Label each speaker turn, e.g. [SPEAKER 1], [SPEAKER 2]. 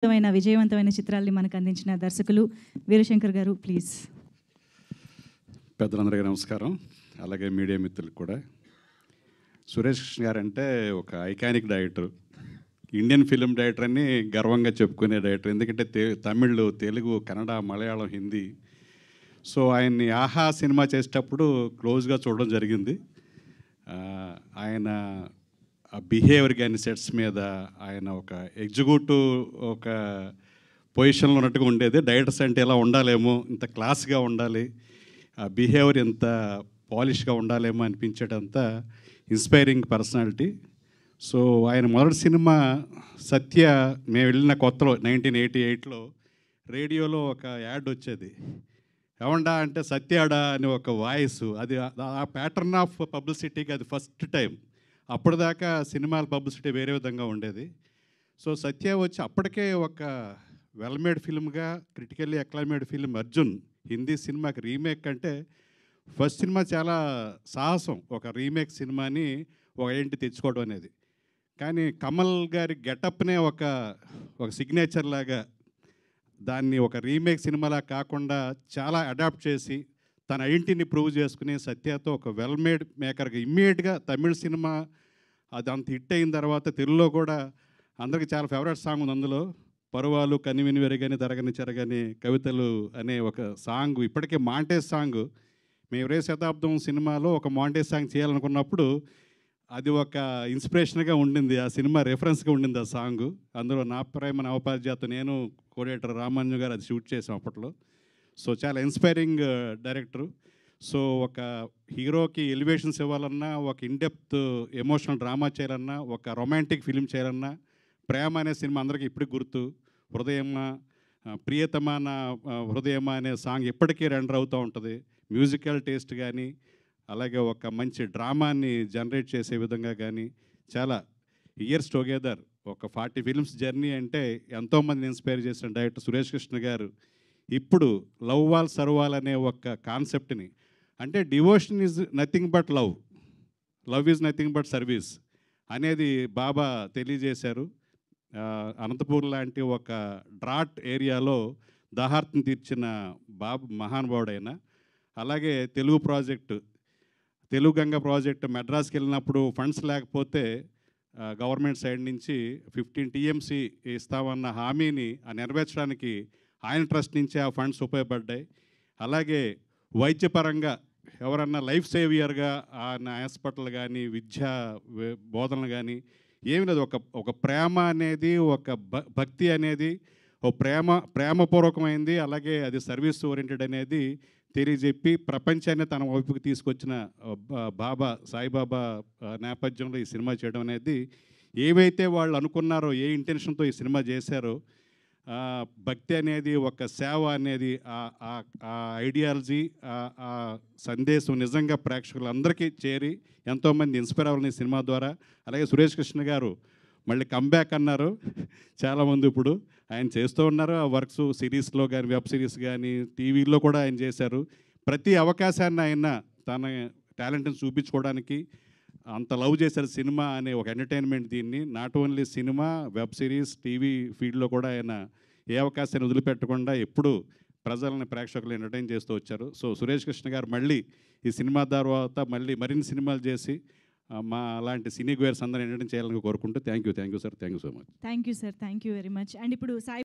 [SPEAKER 1] విజయవంతమైన చిత్రాల్ని మనకు అందించిన దర్శకులు వీరశంకర్ గారు ప్లీజ్.
[SPEAKER 2] పెద్దలందరికీ నమస్కారం. అలాగే మీడియా మిత్రులకు కూడా. సురేష్ కృష్ణ గారు అంటే ఒక iconic director, Indian film director అని గర్వంగా చెప్పుకునే డైరెక్టర్. ఎందుకంటే తమిళ్, తెలుగు, కన్నడ, మలయాళం, హిందీ. సో ఆయన్ని ఆహా సినిమా చేసేటప్పుడు క్లోజ్గా చూడడం జరిగింది. ఆయన ఆ బిహేవియర్ కానీ సెట్స్ మీద ఆయన ఒక ఎగ్జిక్యూటివ్ ఒక పొజిషన్లో ఉన్నట్టుగా ఉండేది. డైరెక్టర్స్ అంటే ఇలా ఉండాలేమో, ఇంత క్లాస్గా ఉండాలి, ఆ బిహేవియర్ ఎంత పాలిష్గా ఉండాలేమో అనిపించేటంత ఇన్స్పైరింగ్ పర్సనాలిటీ. సో ఆయన మొదటి సినిమా సత్య మేము వెళ్ళిన కొత్తలో 1988లో రేడియోలో ఒక యాడ్ వచ్చేది. ఏమండా అంటే సత్యాడా అని ఒక వాయిస్, అది ఆ ప్యాటర్న్ ఆఫ్ పబ్లిసిటీకి అది ఫస్ట్ టైం. అప్పటిదాకా సినిమాల పబ్లిసిటీ వేరే విధంగా ఉండేది. సో సత్య వచ్చి అప్పటికే ఒక వెల్మేడ్ ఫిల్మ్గా క్రిటికల్లీ అక్లైమేడ్ ఫిల్మ్ అర్జున్ హిందీ సినిమాకి రీమేక్ అంటే ఫస్ట్ సినిమా చాలా సాహసం, ఒక రీమేక్ సినిమాని ఒక ఐడెంటిటీ తెచ్చుకోవడం అనేది. కానీ కమల్ గారి గెటప్నే ఒక సిగ్నేచర్ లాగా దాన్ని ఒక రీమేక్ సినిమాలా కాకుండా చాలా అడాప్ట్ చేసి తన ఐడెంటిటీని ప్రూవ్ చేసుకుని సత్యతో ఒక వెల్మేడ్ మేకర్గా ఇమ్మీడియట్గా తమిళ సినిమా అది అంత హిట్ అయిన తర్వాత తెలుగులో కూడా అందరికీ చాలా ఫేవరెట్ సాంగ్ ఉంది. అందులో పరువాలు కనివిని వెరగని తరగని చెరగని కవితలు అనే ఒక సాంగ్ ఇప్పటికే మాంటేజ్ సాంగ్. మేము 20వ శతాబ్దం సినిమాలో ఒక మాంటేజ్ సాంగ్ చేయాలనుకున్నప్పుడు అది ఒక ఇన్స్పిరేషన్గా ఉండింది, ఆ సినిమా రెఫరెన్స్గా ఉండింది ఆ సాంగ్. అందులో నా ప్రేమ నవపారిజాత నేను కోడేటర్ రామాంజు గారు అది షూట్ చేసాం అప్పట్లో. సో చాలా ఇన్స్పైరింగ్ డైరెక్టరు. సో ఒక హీరోకి ఎలివేషన్స్ ఇవ్వాలన్నా, ఒక ఇన్డెప్త్ ఎమోషనల్ డ్రామా చేయాలన్నా, ఒక రొమాంటిక్ ఫిలిం చేయాలన్నా, ప్రేమ అనే సినిమా అందరికీ ఇప్పటికి గుర్తు. హృదయమ ప్రియతమా నా హృదయమ అనే సాంగ్ ఇప్పటికీ రెండర్ అవుతూ ఉంటుంది. మ్యూజికల్ టేస్ట్ కానీ, అలాగే ఒక మంచి డ్రామాని జనరేట్ చేసే విధంగా కానీ చాలా ఇయర్స్ టుగెదర్ ఒక 40 ఫిల్మ్స్ జర్నీ అంటే ఎంతోమందిని ఇన్స్పైర్ చేసిన డైరెక్టర్ సురేష్ కృష్ణ గారు ఇప్పుడు లవ్ వాల్ సర్వాల్ అనే ఒక కాన్సెప్ట్ని, అంటే devotion is nothing but love, love is nothing but service అనేది బాబా తెలియజేశారు. అనంతపూర్ లాంటి ఒక డ్రాట్ ఏరియాలో దాహార్తిని తీర్చిన బాబు మహానుభావుడైన. అలాగే తెలుగు గంగ ప్రాజెక్టు మెడ్రాస్కి వెళ్ళినప్పుడు ఫండ్స్ లేకపోతే గవర్నమెంట్ సైడ్ నుంచి 15 TMC ఇస్తామన్న హామీని నెరవేర్చడానికి ఆయన ట్రస్ట్ నుంచి ఆ ఫండ్స్ ఉపయోగపడ్డాయి. అలాగే వైద్యపరంగా ఎవరన్నా లైఫ్ సేవియర్గా ఆయన హాస్పిటల్ కానీ విద్యా బోధనలు కానీ ఏమి లేదు. ఒక ప్రేమ అనేది, ఒక భక్తి అనేది, ఓ ప్రేమపూర్వకమైంది, అలాగే అది సర్వీస్ ఓరియంటెడ్ అనేది తెలియజెప్పి ప్రపంచాన్ని తన వైపుకి తీసుకొచ్చిన సాయిబాబా నేపథ్యంలో ఈ సినిమా చేయడం అనేది, ఏవైతే వాళ్ళు అనుకున్నారో, ఏ ఇంటెన్షన్తో ఈ సినిమా చేశారో, భక్తి అనేది, ఒక సేవ అనేది, ఆ ఐడియాలజీ, ఆ సందేశం నిజంగా ప్రేక్షకులందరికీ చేరి ఎంతోమంది ఇన్స్పైర్ అవ్వాలని సినిమా ద్వారా. అలాగే సురేష్ కృష్ణ గారు మళ్ళీ కంబ్యాక్ అన్నారు. చాలామంది ఇప్పుడు ఆయన చేస్తూ ఉన్నారు ఆ వర్క్స్, సిరీస్లో కానీ, వెబ్ సిరీస్ కానీ, టీవీలో కూడా ఆయన చేశారు. ప్రతి అవకాశాన్ని ఆయన తన టాలెంట్ని చూపించుకోవడానికి అంత లవ్ చేశారు సినిమా అనే ఒక ఎంటర్టైన్మెంట్. దీన్ని not only cinema, web series, TV ఫీల్డ్లో కూడా ఆయన ఏ అవకాశాన్ని వదిలిపెట్టకుండా ఎప్పుడూ ప్రజలని, ప్రేక్షకులు ఎంటర్టైన్ చేస్తూ వచ్చారు. సో సురేష్ కృష్ణ గారు మళ్ళీ ఈ సినిమా తర్వాత మరిన్ని సినిమాలు చేసి మా అలాంటి సినీ గోయర్స్ అందరూ ఎంటర్టైన్ చేయాలని కోరుకుంటూ thank you sir, thank you so much.
[SPEAKER 1] Thank you sir, thank you very much. And ఇప్పుడు సాయి